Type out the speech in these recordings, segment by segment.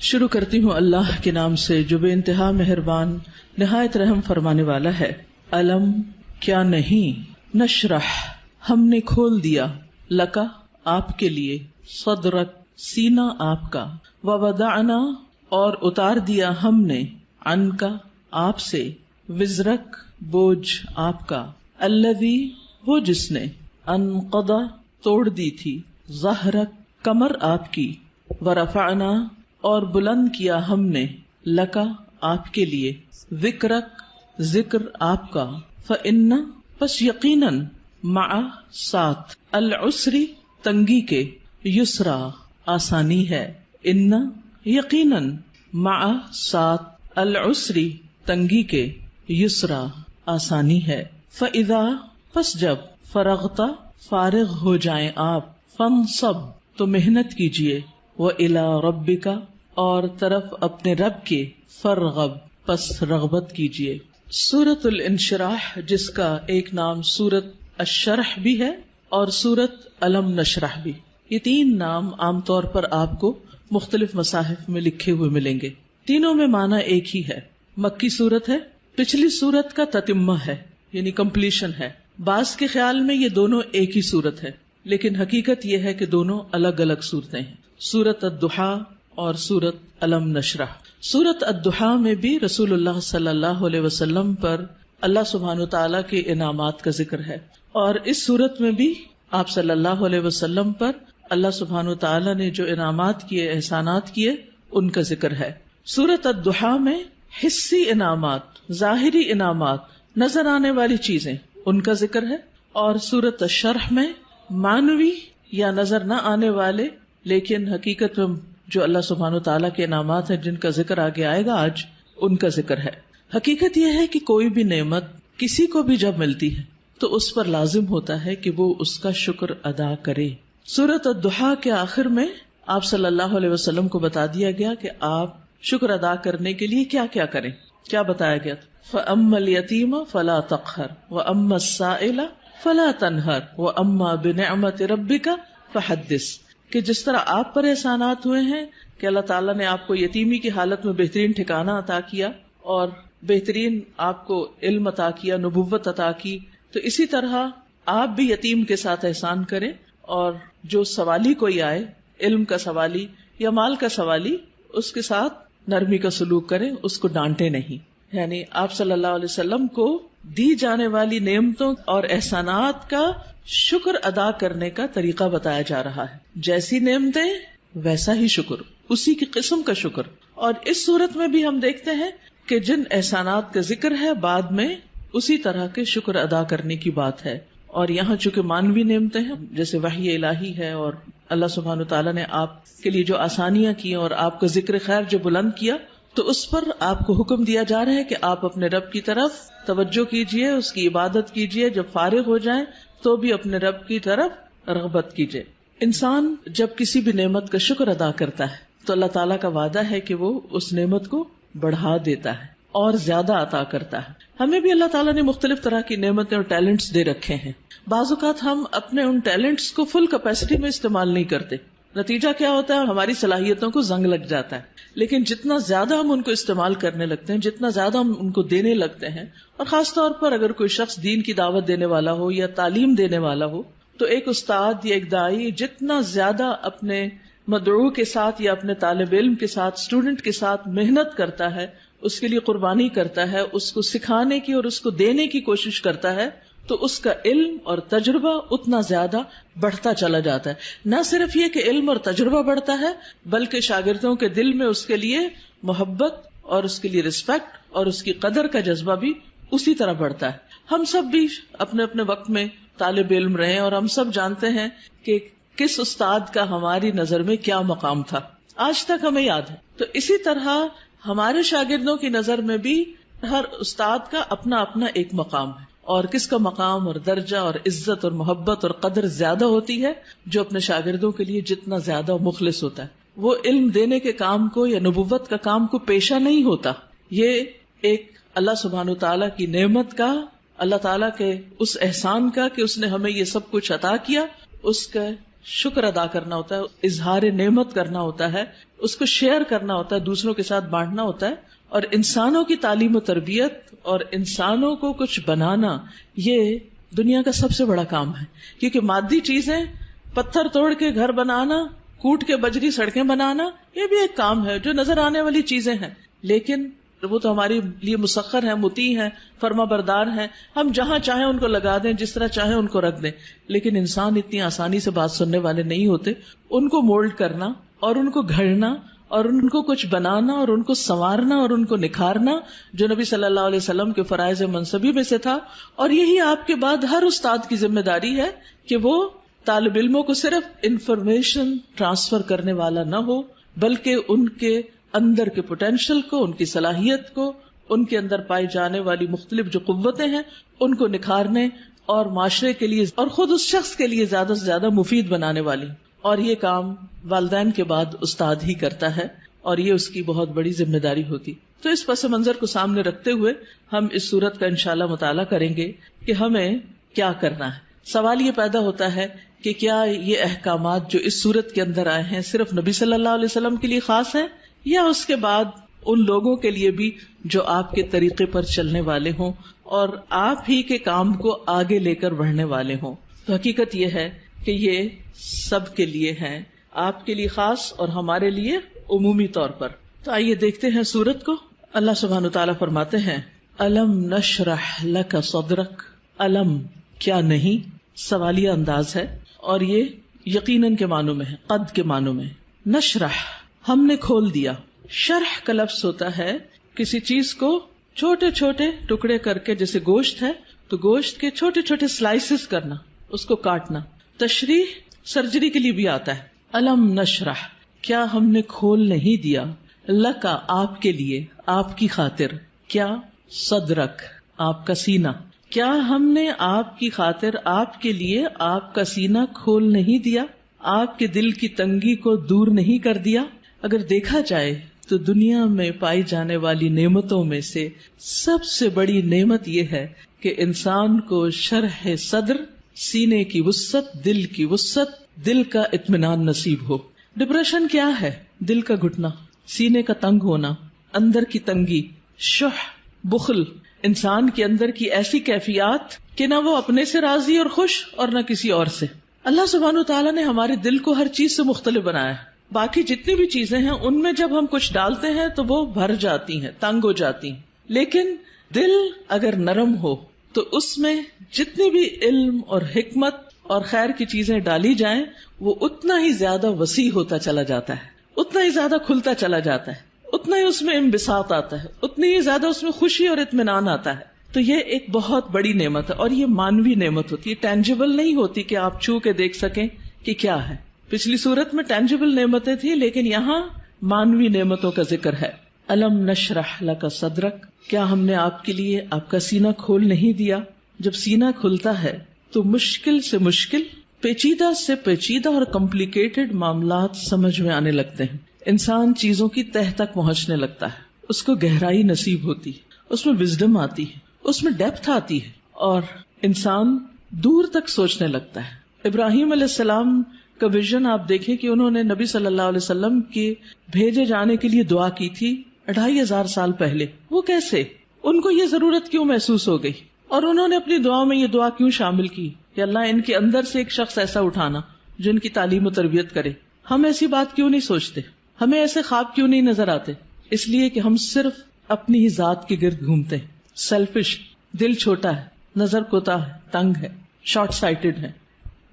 شروع کرتی ہوں اللہ کے نام سے جو بے انتہا مہربان نہایت رحم فرمانے والا ہے۔ علم کیا نہیں، نشرح ہم نے کھول دیا، لکا آپ کے لیے، صدرک سینہ آپ کا، ووضعنا اور اتار دیا ہم نے، عنکا آپ سے، وزرک بوجھ آپ کا، الذی وہ جس نے، انقضا توڑ دی تھی، ظہرک کمر آپ کی، ورفعنا اور بلند کیا ہم نے، لکا آپ کے لیے، ذکرک ذکر آپ کا، فإن پس یقیناً، مع ساتھ، العسری تنگی کے، یسرا آسانی ہے، ان یقیناً، مع ساتھ، العسری تنگی کے، یسرا آسانی ہے، فإذا پس جب، فرغت فارغ ہو جائیں آپ، فانصب تو محنت کیجئے، وإلی ربک اور طرف اپنے رب کے، فرغب پس رغبت کیجئے۔ سورۃ الانشراح جس کا ایک نام سورۃ الشرح بھی ہے اور سورۃ الم نشرح بھی، یہ تین نام عام طور پر آپ کو مختلف مصاحف میں لکھے ہوئے ملیں گے۔ تینوں میں معنی ایک ہی ہے، مکی سورت ہے، پچھلی سورت کا تتمہ ہے یعنی کمپلیشن ہے۔ بعض کے خیال میں یہ دونوں ایک ہی سورت ہے، لیکن حقیقت یہ ہے کہ دونوں الگ الگ صورتیں ہیں، سورۃ الضحیٰ اور سورۃ الم نشرح۔ سورۃ الضحیٰ میں بھی رسول اللہ صلی اللہ علیہ وسلم پر اللہ سبحانہ وتعالیٰ کے انعامات کا ذکر ہے، اور اس سورت میں بھی آپ صلی اللہ علیہ وسلم پر اللہ سبحانہ وتعالیٰ نے جو انعامات کیے، احسانات کیے، ان کا ذکر ہے۔ سورۃ الضحیٰ میں حسی انعامات، ظاہری انعامات، نظر آنے والی چیزیں، ان کا ذکر ہے، اور سورۃ الشرح میں معنوی یا نظر نہ آنے والے لیکن حقیقت میں جو اللہ سبحانہ وتعالیٰ کے انعامات ہیں جن کا ذکر آگے آئے گا آج، ان کا ذکر ہے۔ حقیقت یہ ہے کہ کوئی بھی نعمت کسی کو بھی جب ملتی ہے تو اس پر لازم ہوتا ہے کہ وہ اس کا شکر ادا کرے۔ سورۃ الضحیٰ کے آخر میں آپ صلی اللہ علیہ وسلم کو بتا دیا گیا کہ آپ شکر ادا کرنے کے لیے کیا کیا کریں۔ کیا بتایا گیا؟ فَأَمَّا الْيَتِيمَ فَلَا تَقْهَرْ وَأَمَّا السَّائِلَ فَلَا تَنْهَرْ وَأَمَّا بِنِعْمَةِ رَبِّكَ فَحَدِّثْ، کہ جس طرح آپ پر احسانات ہوئے ہیں کہ اللہ تعالیٰ نے آپ کو یتیمی کی حالت میں بہترین ٹھکانہ عطا کیا اور بہترین آپ کو علم عطا کیا، نبوت عطا کی، تو اسی طرح آپ بھی یتیم کے ساتھ احسان کریں، اور جو سوالی کوئی آئے، علم کا سوالی یا مال کا سوالی، اس کے ساتھ نرمی کا سلوک کریں، اس کو ڈانٹے نہیں۔ یعنی آپ صلی اللہ علیہ وسلم کو دی جانے والی نعمتوں اور احسانات کا شکر ادا کرنے کا طریقہ بتایا جا رہا ہے، جیسی نعمتیں ویسا ہی شکر، اسی کی قسم کا شکر۔ اور اس صورت میں بھی ہم دیکھتے ہیں کہ جن احسانات کا ذکر ہے بعد میں اسی طرح کے شکر ادا کرنے کی بات ہے، اور یہاں چونکہ مانوی نعمتیں ہیں جیسے وحی الہی ہے، اور اللہ سبحانہ وتعالیٰ نے آپ کے لیے جو آسانیاں کی اور آپ کا ذکر خیر جو بلند کیا، تو اس پر آپ کو حکم دیا جا رہا ہے کہ آپ اپنے رب کی طرف توجہ کیجئے، اس کی عبادت کیجئے، جب فارغ ہو جائیں تو بھی اپنے رب کی طرف رغبت کیجئے۔ انسان جب کسی بھی نعمت کا شکر ادا کرتا ہے تو اللہ تعالیٰ کا وعدہ ہے کہ وہ اس نعمت کو بڑھا دیتا ہے اور زیادہ عطا کرتا ہے۔ ہمیں بھی اللہ تعالیٰ نے مختلف طرح کی نعمتیں اور ٹیلنٹس دے رکھے ہیں، بعض اوقات ہم اپنے ان ٹیلنٹس کو فل کیپیسٹی میں استعمال نہیں کرتے، نتیجہ کیا ہوتا ہے؟ ہماری صلاحیتوں کو زنگ لگ جاتا ہے۔ لیکن جتنا زیادہ ہم ان کو استعمال کرنے لگتے ہیں، جتنا زیادہ ہم ان کو دینے لگتے ہیں، اور خاص طور پر اگر کوئی شخص دین کی دعوت دینے والا ہو یا تعلیم دینے والا ہو، تو ایک استاد یا ایک داعی جتنا زیادہ اپنے مدعو کے ساتھ یا اپنے طالب علم کے ساتھ، اسٹوڈنٹ کے ساتھ محنت کرتا ہے، اس کے لیے قربانی کرتا ہے، اس کو سکھانے کی اور اس کو دینے کی کوشش کرتا ہے، تو اس کا علم اور تجربہ اتنا زیادہ بڑھتا چلا جاتا ہے۔ نہ صرف یہ کہ علم اور تجربہ بڑھتا ہے، بلکہ شاگردوں کے دل میں اس کے لیے محبت اور اس کے لیے رسپیکٹ اور اس کی قدر کا جذبہ بھی اسی طرح بڑھتا ہے۔ ہم سب بھی اپنے اپنے وقت میں طالب علم رہے، اور ہم سب جانتے ہیں کہ کس استاد کا ہماری نظر میں کیا مقام تھا، آج تک ہمیں یاد ہے۔ تو اسی طرح ہمارے شاگردوں کی نظر میں بھی ہر استاد کا اپنا اپنا ایک مقام ہے، اور کس کا مقام اور درجہ اور عزت اور محبت اور قدر زیادہ ہوتی ہے؟ جو اپنے شاگردوں کے لیے جتنا زیادہ مخلص ہوتا ہے، وہ علم دینے کے کام کو یا نبوت کا کام کو پیشہ نہیں ہوتا۔ یہ ایک اللہ سبحانہ تعالیٰ کی نعمت کا، اللہ تعالیٰ کے اس احسان کا کہ اس نے ہمیں یہ سب کچھ عطا کیا، اس کا شکر ادا کرنا ہوتا ہے، اظہار نعمت کرنا ہوتا ہے، اس کو شیئر کرنا ہوتا ہے، دوسروں کے ساتھ بانٹنا ہوتا ہے. اور انسانوں کی تعلیم و تربیت اور انسانوں کو کچھ بنانا یہ دنیا کا سب سے بڑا کام ہے. کیونکہ مادی چیزیں، پتھر توڑ کے گھر بنانا، کوٹ کے بجری سڑکیں بنانا، یہ بھی ایک کام ہے جو نظر آنے والی چیزیں ہیں، لیکن وہ تو ہمارے لیے مسخر ہیں، مطیع ہیں، فرما بردار ہیں. ہم جہاں چاہیں ان کو لگا دیں، جس طرح چاہیں ان کو رکھ دیں. لیکن انسان اتنی آسانی سے بات سننے والے نہیں ہوتے. ان کو مولڈ کرنا اور ان کو گھڑنا اور ان کو کچھ بنانا اور ان کو سنوارنا اور ان کو نکھارنا، جو نبی صلی اللہ علیہ وسلم کے فرائض منصبی میں سے تھا. اور یہی آپ کے بعد ہر استاد کی ذمہ داری ہے کہ وہ طالب علموں کو صرف انفارمیشن ٹرانسفر کرنے والا نہ ہو، بلکہ ان کے اندر کے پوٹینشل کو، ان کی صلاحیت کو، ان کے اندر پائی جانے والی مختلف جو قوتیں ہیں ان کو نکھارنے اور معاشرے کے لیے اور خود اس شخص کے لیے زیادہ سے زیادہ مفید بنانے والی. اور یہ کام والدین کے بعد استاد ہی کرتا ہے اور یہ اس کی بہت بڑی ذمہ داری ہوتی. تو اس پس منظر کو سامنے رکھتے ہوئے ہم اس سورت کا انشاءاللہ مطالعہ کریں گے کہ ہمیں کیا کرنا ہے. سوال یہ پیدا ہوتا ہے کہ کیا یہ احکامات جو اس سورت کے اندر آئے ہیں صرف نبی صلی اللہ علیہ وسلم کے لیے خاص ہیں یا اس کے بعد ان لوگوں کے لیے بھی جو آپ کے طریقے پر چلنے والے ہوں اور آپ ہی کے کام کو آگے لے کر بڑھنے والے ہوں. تو حقیقت یہ ہے کہ یہ سب کے لیے ہیں، آپ کے لیے خاص اور ہمارے لیے عمومی طور پر. تو آئیے دیکھتے ہیں سورت کو. اللہ سبحانہ وتعالیٰ فرماتے ہیں الم نشرح لک صدرک. الم کیا نہیں، سوالیہ انداز ہے اور یہ یقیناً کے معنوں میں ہے، قد کے معنوں میں. نشرح ہم نے کھول دیا. شرح کا لفظ ہوتا ہے کسی چیز کو چھوٹے چھوٹے ٹکڑے کر کے، جیسے گوشت ہے تو گوشت کے چھوٹے چھوٹے سلائسز کرنا، اس کو کاٹنا. تشریح سرجری کے لیے بھی آتا ہے. الم نشرح کیا ہم نے کھول نہیں دیا، لکا آپ کے لیے، آپ کی خاطر، کیا صدرک آپ کا سینہ، کیا ہم نے آپ کی خاطر، آپ کے لیے آپ کا سینہ کھول نہیں دیا، آپ کے دل کی تنگی کو دور نہیں کر دیا. اگر دیکھا جائے تو دنیا میں پائی جانے والی نعمتوں میں سے سب سے بڑی نعمت یہ ہے کہ انسان کو شرح صدر، سینے کی وسعت، دل کی وسعت، دل کا اطمینان نصیب ہو. ڈپریشن کیا ہے؟ دل کا گھٹنا، سینے کا تنگ ہونا، اندر کی تنگی، شح، بخل، انسان کے اندر کی ایسی کیفیات کہ نہ وہ اپنے سے راضی اور خوش اور نہ کسی اور سے. اللہ سبحانہ وتعالیٰ نے ہمارے دل کو ہر چیز سے مختلف بنایا ہے. باقی جتنی بھی چیزیں ہیں ان میں جب ہم کچھ ڈالتے ہیں تو وہ بھر جاتی ہیں، تنگ ہو جاتی ہیں. لیکن دل اگر نرم ہو تو اس میں جتنی بھی علم اور حکمت اور خیر کی چیزیں ڈالی جائیں وہ اتنا ہی زیادہ وسیع ہوتا چلا جاتا ہے، اتنا ہی زیادہ کھلتا چلا جاتا ہے، اتنا ہی اس میں انبساط آتا ہے، اتنی ہی زیادہ اس میں خوشی اور اطمینان آتا ہے. تو یہ ایک بہت بڑی نعمت ہے اور یہ مانوی نعمت ہوتی ہے، ٹینجیبل نہیں ہوتی کہ آپ چھو کے دیکھ سکیں کہ کیا ہے. پچھلی صورت میں ٹینجیبل نعمتیں تھیں لیکن یہاں مانوی نعمتوں کا ذکر ہے. الم نشرح لک صدرک کیا ہم نے آپ کے لیے آپ کا سینہ کھول نہیں دیا. جب سینہ کھلتا ہے تو مشکل سے مشکل، پیچیدہ سے پیچیدہ اور کمپلیکیٹڈ معاملات سمجھ میں آنے لگتے ہیں. انسان چیزوں کی تہ تک پہنچنے لگتا ہے، اس کو گہرائی نصیب ہوتی ہے، اس میں وزڈم آتی ہے، اس میں ڈیپتھ آتی ہے اور انسان دور تک سوچنے لگتا ہے. ابراہیم علیہ السلام کا ویژن آپ دیکھیں کہ انہوں نے نبی صلی اللہ علیہ وسلم کے بھیجے جانے کے لیے دعا کی تھی 2500 سال پہلے. وہ کیسے، ان کو یہ ضرورت کیوں محسوس ہو گئی اور انہوں نے اپنی دعا میں یہ دعا کیوں شامل کی کہ اللہ ان کے اندر سے ایک شخص ایسا اٹھانا جو ان کی تعلیم و تربیت کرے. ہم ایسی بات کیوں نہیں سوچتے، ہمیں ایسے خواب کیوں نہیں نظر آتے؟ اس لیے کہ ہم صرف اپنی ہی ذات کے گرد گھومتے ہیں. سیلفش، دل چھوٹا ہے، نظر کوتا ہے، تنگ ہے، شارٹ سائٹڈ ہے،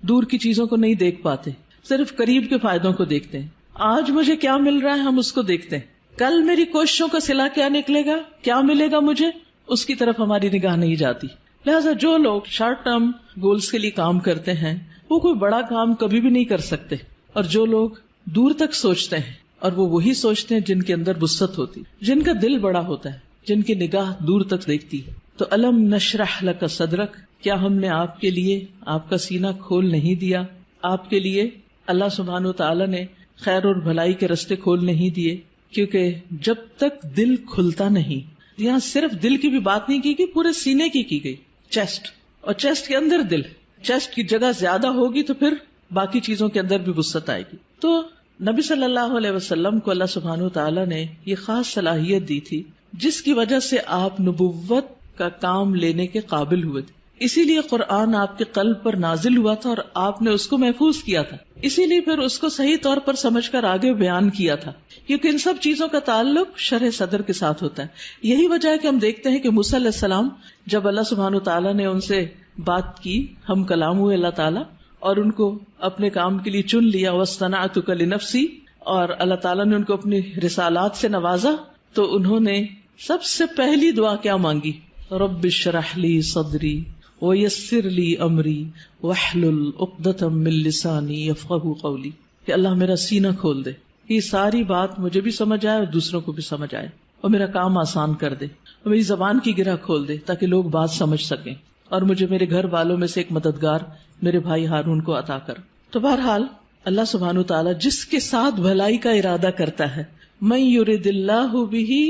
دور کی چیزوں کو نہیں دیکھ پاتے، صرف قریب کے فائدوں کو دیکھتے ہیں. آج مجھے کیا مل رہا ہے ہم اس کو دیکھتے ہیں، کل میری کوششوں کا صلہ کیا نکلے گا، کیا ملے گا مجھے، اس کی طرف ہماری نگاہ نہیں جاتی. لہٰذا جو لوگ شارٹ ٹرم گولز کے لیے کام کرتے ہیں وہ کوئی بڑا کام کبھی بھی نہیں کر سکتے، اور جو لوگ دور تک سوچتے ہیں اور وہ وہی سوچتے ہیں جن کے اندر وسعت ہوتی، جن کا دل بڑا ہوتا ہے، جن کی نگاہ دور تک دیکھتی. تو الم نشرح لک صدرک کیا ہم نے آپ کے لیے آپ کا سینہ کھول نہیں دیا. آپ کے لیے اللہ سبحانہ وتعالی نے خیر اور بھلائی کے رستے کھول نہیں دیے، کیونکہ جب تک دل کھلتا نہیں، یہاں صرف دل کی بھی بات نہیں کی گئی، پورے سینے کی گئی، چیسٹ، اور چیسٹ کے اندر دل. چیسٹ کی جگہ زیادہ ہوگی تو پھر باقی چیزوں کے اندر بھی وسعت آئے گی. تو نبی صلی اللہ علیہ وسلم کو اللہ سبحانہ وتعالی نے یہ خاص صلاحیت دی تھی جس کی وجہ سے آپ نبوت کا کام لینے کے قابل ہوئے تھے. اسی لیے قرآن آپ کے قلب پر نازل ہوا تھا اور آپ نے اس کو محفوظ کیا تھا. اسی لیے پھر اس کو صحیح طور پر سمجھ کر آگے بیان کیا تھا، کیونکہ ان سب چیزوں کا تعلق شرح صدر کے ساتھ ہوتا ہے. یہی وجہ ہے کہ ہم دیکھتے ہیں کہ موسیٰ علیہ السلام جب اللہ سبحانہ وتعالی نے ان سے بات کی، ہم کلام ہوئے اللہ تعالیٰ، اور ان کو اپنے کام کے لیے چن لیا، وَاصْطَنَعْتُكَ لِنَفْسِي، اور اللہ تعالیٰ نے ان کو اپنی رسالات سے نوازا، تو انہوں نے سب سے پہلی دعا کیا مانگی؟ رب اشرح لی صدری ویسر لی امری واحلل عقدۃ من لسانی یفقہوا قولی، کہ اللہ میرا سینہ کھول دے، یہ ساری بات مجھے بھی سمجھ آئے اور دوسروں کو بھی سمجھ آئے، اور میرا کام آسان کر دے، اور میری زبان کی گرہ کھول دے تاکہ لوگ بات سمجھ سکیں، اور مجھے میرے گھر والوں میں سے ایک مددگار میرے بھائی ہارون کو عطا کر. تو بہرحال اللہ سبحانہ وتعالی جس کے ساتھ بھلائی کا ارادہ کرتا ہے، من یرد اللہ بہ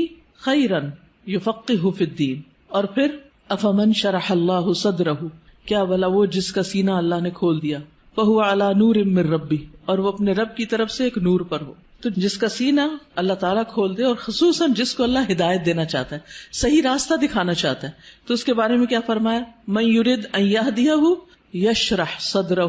خیرا یفقہہ فی الدین، اور پھر افمن شرح اللہ صدرہ، کیا بھلا وہ جس کا سینہ اللہ نے کھول دیا، فہو علی نور من ربہ، اور وہ اپنے رب کی طرف سے ایک نور پر ہو. تو جس کا سینہ اللہ تعالیٰ کھول دے، اور خصوصاً جس کو اللہ ہدایت دینا چاہتا ہے، صحیح راستہ دکھانا چاہتا ہے، تو اس کے بارے میں کیا فرمایا؟ من یرد ان یہدیہ یشرح صدرہ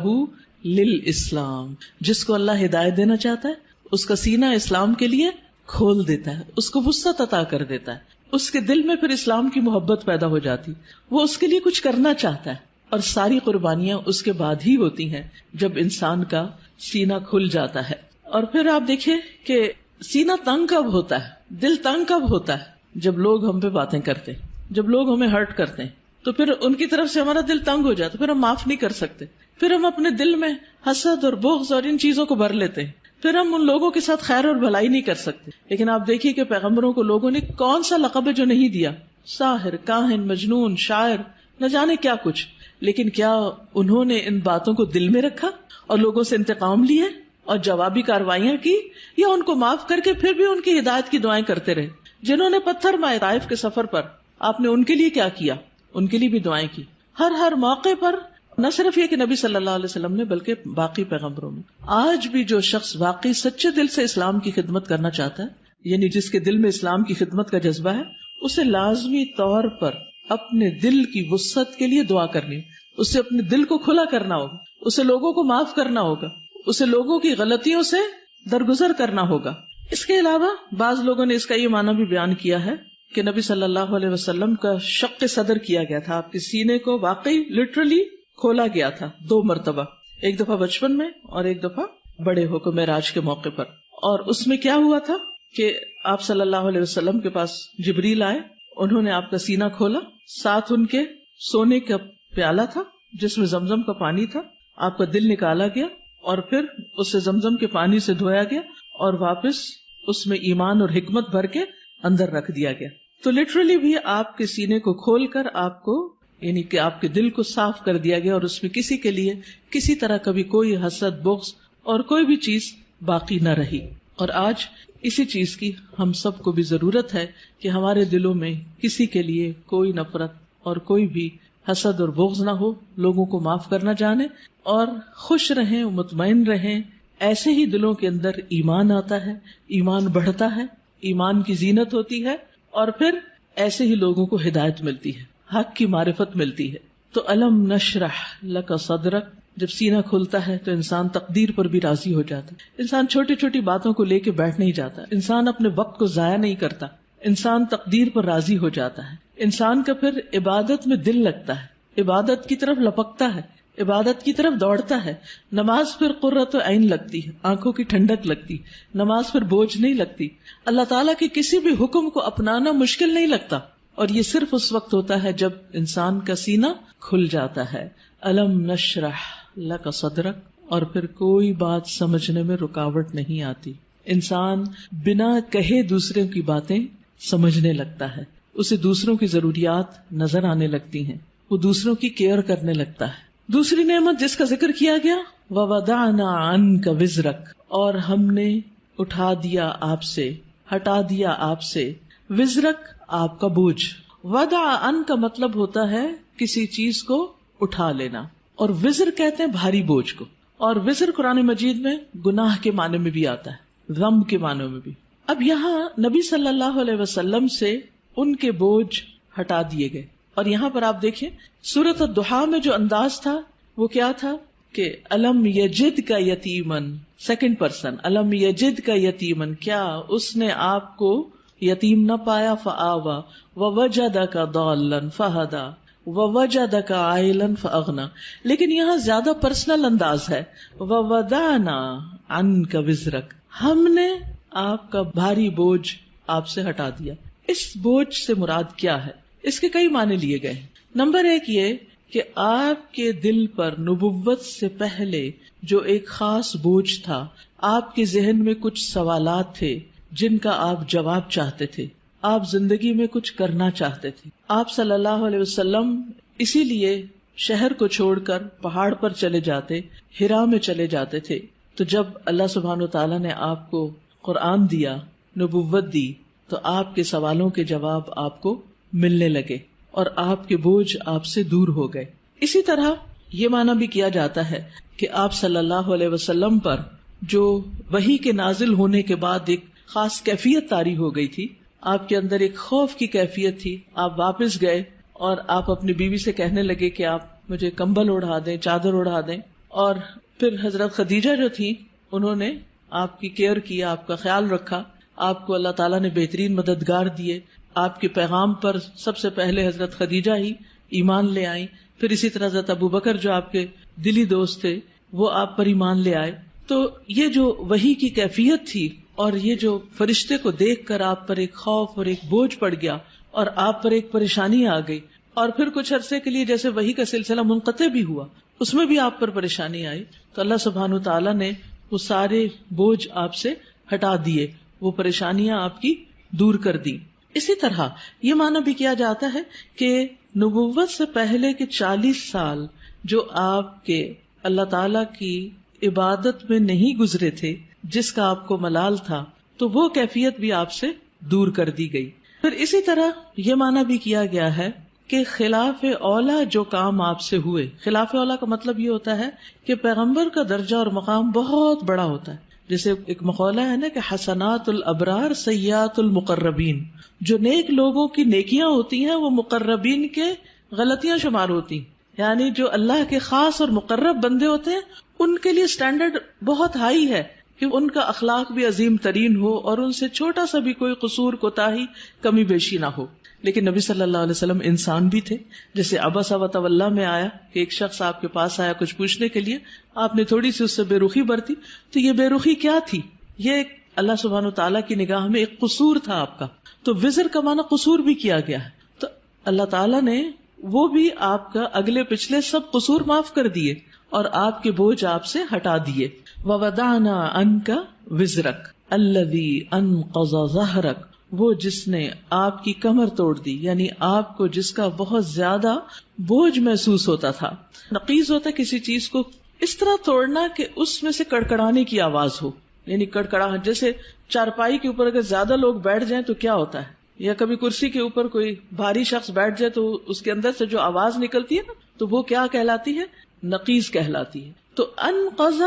للاسلام، جس کو اللہ ہدایت دینا چاہتا ہے اس کا سینہ اسلام کے لیے کھول دیتا ہے، اس کو وسعت عطا کر دیتا ہے، اس کے دل میں پھر اسلام کی محبت پیدا ہو جاتی، وہ اس کے لیے کچھ کرنا چاہتا ہے. اور ساری قربانیاں اس کے بعد ہی ہوتی ہیں جب انسان کا سینہ کھل جاتا ہے. اور پھر آپ دیکھیں کہ سینہ تنگ کب ہوتا ہے، دل تنگ کب ہوتا ہے؟ جب لوگ ہم پہ باتیں کرتے ہیں، جب لوگ ہمیں ہرٹ کرتے ہیں، تو پھر ان کی طرف سے ہمارا دل تنگ ہو جاتا، پھر ہم معاف نہیں کر سکتے، پھر ہم اپنے دل میں حسد اور بغض اور ان چیزوں کو بھر لیتے ہیں، پھر ہم ان لوگوں کے ساتھ خیر اور بھلائی نہیں کر سکتے. لیکن آپ دیکھیے کہ پیغمبروں کو لوگوں نے کون سا لقب ہے جو نہیں دیا، ساحر، کاہن، مجنون، شاعر، نہ جانے کیا کچھ، لیکن کیا انہوں نے ان باتوں کو دل میں رکھا اور لوگوں سے انتقام لیے اور جوابی کاروائیاں کی، یا ان کو معاف کر کے پھر بھی ان کی ہدایت کی دعائیں کرتے رہے؟ جنہوں نے پتھر مارے طائف کے سفر پر، آپ نے ان کے لیے کیا کیا؟ ان کے لیے بھی دعائیں کی. ہر موقع پر، نہ صرف یہ کہ نبی صلی اللہ علیہ وسلم نے بلکہ باقی پیغمبروں میں. آج بھی جو شخص واقعی سچے دل سے اسلام کی خدمت کرنا چاہتا ہے، یعنی جس کے دل میں اسلام کی خدمت کا جذبہ ہے، اسے لازمی طور پر اپنے دل کی وسعت کے لیے دعا کرنی، اسے اپنے دل کو کھلا کرنا ہوگا، اسے لوگوں کو معاف کرنا ہوگا، اسے لوگوں کی غلطیوں سے درگزر کرنا ہوگا. اس کے علاوہ بعض لوگوں نے اس کا یہ معنی بھی بیان کیا ہے کہ نبی صلی اللہ علیہ وسلم کا شق صدر کیا گیا تھا، آپ کے سینے کو واقعی لٹرلی کھولا گیا تھا 2 مرتبہ، ایک دفعہ بچپن میں اور ایک دفعہ بڑے ہو کر معراج کے موقع پر. اور اس میں کیا ہوا تھا کہ آپ صلی اللہ علیہ وسلم کے پاس جبریل آئے، انہوں نے آپ کا سینہ کھولا، ساتھ ان کے سونے کا پیالہ تھا جس میں زمزم کا پانی تھا، آپ کا دل نکالا گیا اور پھر اسے زمزم کے پانی سے دھویا گیا اور واپس اس میں ایمان اور حکمت بھر کے اندر رکھ دیا گیا. تو لٹرلی بھی آپ کے سینے کو کھول کر آپ کو، یعنی کہ آپ کے دل کو صاف کر دیا گیا، اور اس میں کسی کے لیے کسی طرح کبھی کوئی حسد، بغض اور کوئی بھی چیز باقی نہ رہی. اور آج اسی چیز کی ہم سب کو بھی ضرورت ہے کہ ہمارے دلوں میں کسی کے لیے کوئی نفرت اور کوئی بھی حسد اور بغض نہ ہو، لوگوں کو معاف کرنا جانے اور خوش رہیں، مطمئن رہیں. ایسے ہی دلوں کے اندر ایمان آتا ہے، ایمان بڑھتا ہے، ایمان کی زینت ہوتی ہے، اور پھر ایسے ہی لوگوں کو ہدایت ملتی ہے، حق کی معرفت ملتی ہے. تو الم نشرح لک صدرک، جب سینہ کھلتا ہے تو انسان تقدیر پر بھی راضی ہو جاتا ہے، انسان چھوٹی چھوٹی باتوں کو لے کے بیٹھ نہیں جاتا، انسان اپنے وقت کو ضائع نہیں کرتا، انسان تقدیر پر راضی ہو جاتا ہے. انسان کا پھر عبادت میں دل لگتا ہے، عبادت کی طرف لپکتا ہے، عبادت کی طرف دوڑتا ہے. نماز پھر قرۃ عین لگتی ہے، آنکھوں کی ٹھنڈک لگتی، نماز پھر بوجھ نہیں لگتی، اللہ تعالیٰ کے کسی بھی حکم کو اپنانا مشکل نہیں لگتا. اور یہ صرف اس وقت ہوتا ہے جب انسان کا سینہ کھل جاتا ہے. الم نشرح لک صدرک، اور پھر کوئی بات سمجھنے میں رکاوٹ نہیں آتی. انسان بنا کہے دوسروں کی باتیں سمجھنے لگتا ہے، اسے دوسروں کی ضروریات نظر آنے لگتی ہیں، وہ دوسروں کی کیئر کرنے لگتا ہے. دوسری نعمت جس کا ذکر کیا گیا، وَوَضَعْنَا عَنْكَ وِزْرَكَ، اور ہم نے اٹھا دیا آپ سے، ہٹا دیا آپ سے، وزرک آپ کا بوجھ. وضع ان کا مطلب ہوتا ہے کسی چیز کو اٹھا لینا، اور وزر کہتے ہیں بھاری بوجھ کو. اور وزر قرآن مجید میں گناہ کے معنی میں بھی آتا ہے، ذنب کے معنی میں بھی. اب یہاں نبی صلی اللہ علیہ وسلم سے ان کے بوجھ ہٹا دیے گئے. اور یہاں پر آپ دیکھیں سورۃ الضحیٰ میں جو انداز تھا وہ کیا تھا کہ الم یجد کا یتیمن، سیکنڈ پرسن، الم یجد کا یتیمن، کیا اس نے آپ کو یتیم نہ پایا، فآوا ووجدک ضالا فہدی ووجدک عائلا فاغنی. لیکن یہاں زیادہ پرسنل انداز ہے، ووضعنا عنک وزرک، ہم نے آپ کا بھاری بوجھ آپ سے ہٹا دیا. اس بوجھ سے مراد کیا ہے؟ اس کے کئی معنی لیے گئے. نمبر ایک یہ کہ آپ کے دل پر نبوت سے پہلے جو ایک خاص بوجھ تھا، آپ کے ذہن میں کچھ سوالات تھے جن کا آپ جواب چاہتے تھے، آپ زندگی میں کچھ کرنا چاہتے تھے. آپ صلی اللہ علیہ وسلم اسی لیے شہر کو چھوڑ کر پہاڑ پر چلے جاتے، ہرا میں چلے جاتے تھے. تو جب اللہ سبحانہ وتعالیٰ نے آپ کو قرآن دیا، نبوت دی، تو آپ کے سوالوں کے جواب آپ کو ملنے لگے اور آپ کے بوجھ آپ سے دور ہو گئے. اسی طرح یہ معنی بھی کیا جاتا ہے کہ آپ صلی اللہ علیہ وسلم پر جو وحی کے نازل ہونے کے بعد ایک خاص کیفیت طاری ہو گئی تھی، آپ کے اندر ایک خوف کی کیفیت تھی. آپ واپس گئے اور آپ اپنی بیوی سے کہنے لگے کہ آپ مجھے کمبل اڑا دیں، چادر اڑا دیں. اور پھر حضرت خدیجہ جو تھی انہوں نے آپ کی کیئر کی، آپ کا خیال رکھا. آپ کو اللہ تعالیٰ نے بہترین مددگار دیے. آپ کے پیغام پر سب سے پہلے حضرت خدیجہ ہی ایمان لے آئیں. پھر اسی طرح حضرت ابو بکر جو آپ کے دلی دوست تھے وہ آپ پر ایمان لے آئے. تو یہ جو وحی کی کیفیت تھی اور یہ جو فرشتے کو دیکھ کر آپ پر ایک خوف اور ایک بوجھ پڑ گیا اور آپ پر ایک پریشانی آ گئی، اور پھر کچھ عرصے کے لیے جیسے وحی کا سلسلہ منقطع بھی ہوا، اس میں بھی آپ پر پریشانی آئی. تو اللہ سبحانہ تعالیٰ نے وہ سارے بوجھ آپ سے ہٹا دیے، وہ پریشانیاں آپ کی دور کر دی. اسی طرح یہ معنی بھی کیا جاتا ہے کہ نبوت سے پہلے کے 40 سال جو آپ کے اللہ تعالی کی عبادت میں نہیں گزرے تھے، جس کا آپ کو ملال تھا، تو وہ کیفیت بھی آپ سے دور کر دی گئی. پھر اسی طرح یہ معنی بھی کیا گیا ہے کہ خلاف اولا جو کام آپ سے ہوئے، خلاف اولا کا مطلب یہ ہوتا ہے کہ پیغمبر کا درجہ اور مقام بہت بڑا ہوتا ہے. جیسے ایک مقولہ ہے نا کہ حسنات الابرار سیئات المقربین، جو نیک لوگوں کی نیکیاں ہوتی ہیں وہ مقربین کے غلطیاں شمار ہوتی ہیں. یعنی جو اللہ کے خاص اور مقرب بندے ہوتے ہیں ان کے لیے سٹینڈرڈ بہت ہائی ہے کہ ان کا اخلاق بھی عظیم ترین ہو اور ان سے چھوٹا سا بھی کوئی قصور، کوتاہی، کمی بیشی نہ ہو. لیکن نبی صلی اللہ علیہ وسلم انسان بھی تھے. جیسے عبسہ وتولی میں آیا کہ ایک شخص آپ کے پاس آیا کچھ پوچھنے کے لیے، آپ نے تھوڑی سی اس سے بے رخی برتی. تو یہ بے رخی کیا تھی؟ یہ اللہ سبحانہ تعالیٰ کی نگاہ میں ایک قصور تھا آپ کا. تو وزر کا معنی قصور بھی کیا گیا ہے. تو اللہ تعالیٰ نے وہ بھی آپ کا اگلے پچھلے سب قصور معاف کر دیے اور آپ کے بوجھ آپ سے ہٹا دیے. وَوَضَعْنَا عَنْكَ وِزْرَكَ الَّذِي أَنْقَضَ ظَهْرَكَ، وہ جس نے آپ کی کمر توڑ دی، یعنی آپ کو جس کا بہت زیادہ بوجھ محسوس ہوتا تھا. نقیض ہوتا ہے کسی چیز کو اس طرح توڑنا کہ اس میں سے کڑکڑانے کی آواز ہو، یعنی کڑکڑاہٹ. جیسے چارپائی کے اوپر اگر زیادہ لوگ بیٹھ جائیں تو کیا ہوتا ہے، یا کبھی کرسی کے اوپر کوئی بھاری شخص بیٹھ جائے تو اس کے اندر سے جو آواز نکلتی ہے نا، تو وہ کیا کہلاتی ہے؟ نقیض کہلاتی ہے. تو انقض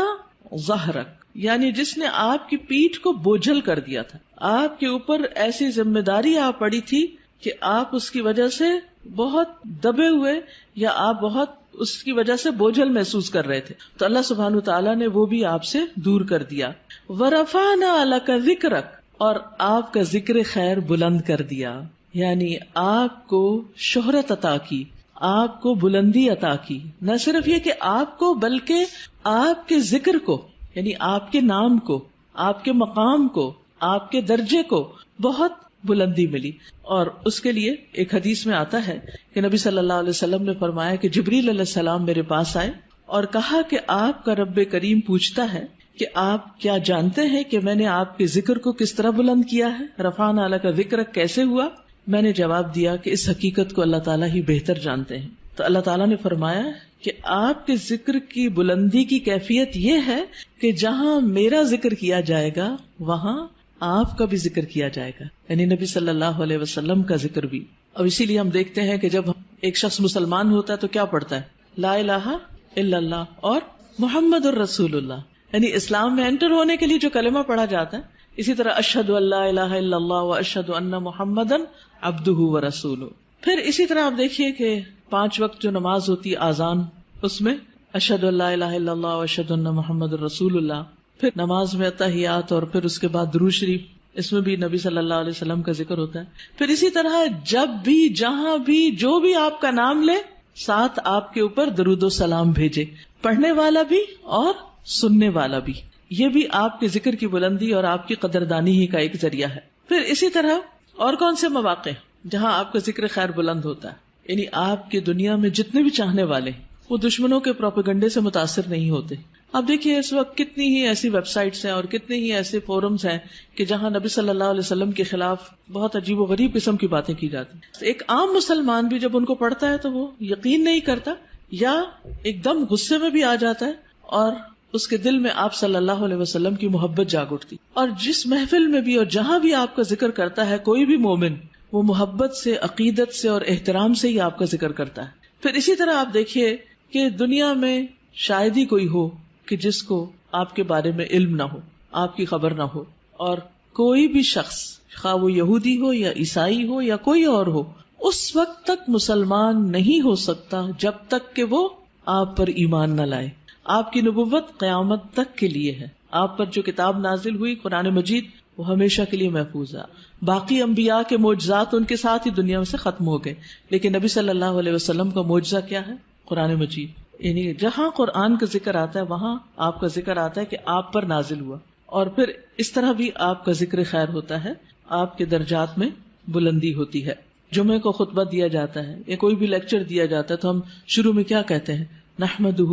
ظہرک یعنی جس نے آپ کی پیٹھ کو بوجھل کر دیا تھا، آپ کے اوپر ایسی ذمہ داری آ پڑی تھی کہ آپ اس کی وجہ سے بہت دبے ہوئے یا آپ بہت اس کی وجہ سے بوجھل محسوس کر رہے تھے. تو اللہ سبحانہ تعالیٰ نے وہ بھی آپ سے دور کر دیا. وَرَفَعْنَا لَكَ ذِكْرَكَ، اور آپ کا ذکر خیر بلند کر دیا، یعنی آپ کو شہرت عطا کی، آپ کو بلندی عطا کی. نہ صرف یہ کہ آپ کو، بلکہ آپ کے ذکر کو، یعنی آپ کے نام کو، آپ کے مقام کو، آپ کے درجے کو بہت بلندی ملی. اور اس کے لیے ایک حدیث میں آتا ہے کہ نبی صلی اللہ علیہ وسلم نے فرمایا کہ جبریل علیہ السلام میرے پاس آئے اور کہا کہ آپ کا رب کریم پوچھتا ہے کہ آپ کیا جانتے ہیں کہ میں نے آپ کے ذکر کو کس طرح بلند کیا ہے؟ رفعنا لک ذکرک کیسے ہوا؟ میں نے جواب دیا کہ اس حقیقت کو اللہ تعالیٰ ہی بہتر جانتے ہیں. تو اللہ تعالیٰ نے فرمایا کہ آپ کے ذکر کی بلندی کی کیفیت یہ ہے کہ جہاں میرا ذکر کیا جائے گا وہاں آپ کا بھی ذکر کیا جائے گا، یعنی نبی صلی اللہ علیہ وسلم کا ذکر بھی. اور اسی لیے ہم دیکھتے ہیں کہ جب ایک شخص مسلمان ہوتا ہے تو کیا پڑھتا ہے؟ لا الہ الا اللہ اور محمد الرسول اللہ، یعنی اسلام میں انٹر ہونے کے لیے جو کلمہ پڑھا جاتا ہے. اسی طرح اشہد ان لا الہ الا اللہ و اشہد ان محمدن عبدہ و رسولہ. پھر اسی طرح آپ دیکھیے کہ 5 وقت جو نماز ہوتی ہے آذان، اس میں اشہد ان لا الہ الا اللہ و اشہد ان محمد الرسول اللہ. پھر نماز میں اتحیات اور پھر اس کے بعد درود شریف، اس میں بھی نبی صلی اللہ علیہ وسلم کا ذکر ہوتا ہے. پھر اسی طرح جب بھی جہاں بھی جو بھی آپ کا نام لے ساتھ آپ کے اوپر درود و سلام بھیجے، پڑھنے والا بھی اور سننے والا بھی. یہ بھی آپ کے ذکر کی بلندی اور آپ کی قدردانی ہی کا ایک ذریعہ ہے. پھر اسی طرح اور کون سے مواقع جہاں آپ کا ذکر خیر بلند ہوتا ہے؟ یعنی آپ کی دنیا میں جتنے بھی چاہنے والے وہ دشمنوں کے پروپیگنڈے سے متاثر نہیں ہوتے. اب دیکھیے اس وقت کتنی ہی ایسی ویب سائٹس ہیں اور کتنے ہی ایسے فورمز ہیں کہ جہاں نبی صلی اللہ علیہ وسلم کے خلاف بہت عجیب و غریب قسم کی باتیں کی جاتی ہیں. ایک عام مسلمان بھی جب ان کو پڑھتا ہے تو وہ یقین نہیں کرتا یا ایک دم غصے میں بھی آ جاتا ہے اور اس کے دل میں آپ صلی اللہ علیہ وسلم کی محبت جاگ اٹھتی. اور جس محفل میں بھی اور جہاں بھی آپ کا ذکر کرتا ہے کوئی بھی مومن، وہ محبت سے، عقیدت سے اور احترام سے ہی آپ کا ذکر کرتا ہے. پھر اسی طرح آپ دیکھیے کہ دنیا میں شاید ہی کوئی ہو کہ جس کو آپ کے بارے میں علم نہ ہو، آپ کی خبر نہ ہو. اور کوئی بھی شخص، خواہ وہ یہودی ہو یا عیسائی ہو یا کوئی اور ہو، اس وقت تک مسلمان نہیں ہو سکتا جب تک کہ وہ آپ پر ایمان نہ لائے. آپ کی نبوت قیامت تک کے لیے ہے. آپ پر جو کتاب نازل ہوئی قرآن مجید، وہ ہمیشہ کے لیے محفوظ ہے. باقی انبیاء کے معجزات ان کے ساتھ ہی دنیا سے ختم ہو گئے، لیکن نبی صلی اللہ علیہ وسلم کا معجزہ کیا ہے؟ قرآن مجید. یعنی جہاں قرآن کا ذکر آتا ہے وہاں آپ کا ذکر آتا ہے کہ آپ پر نازل ہوا. اور پھر اس طرح بھی آپ کا ذکر خیر ہوتا ہے، آپ کے درجات میں بلندی ہوتی ہے. جمعے کو خطبہ دیا جاتا ہے یا کوئی بھی لیکچر دیا جاتا ہے تو ہم شروع میں کیا کہتے ہیں؟ نحمدہ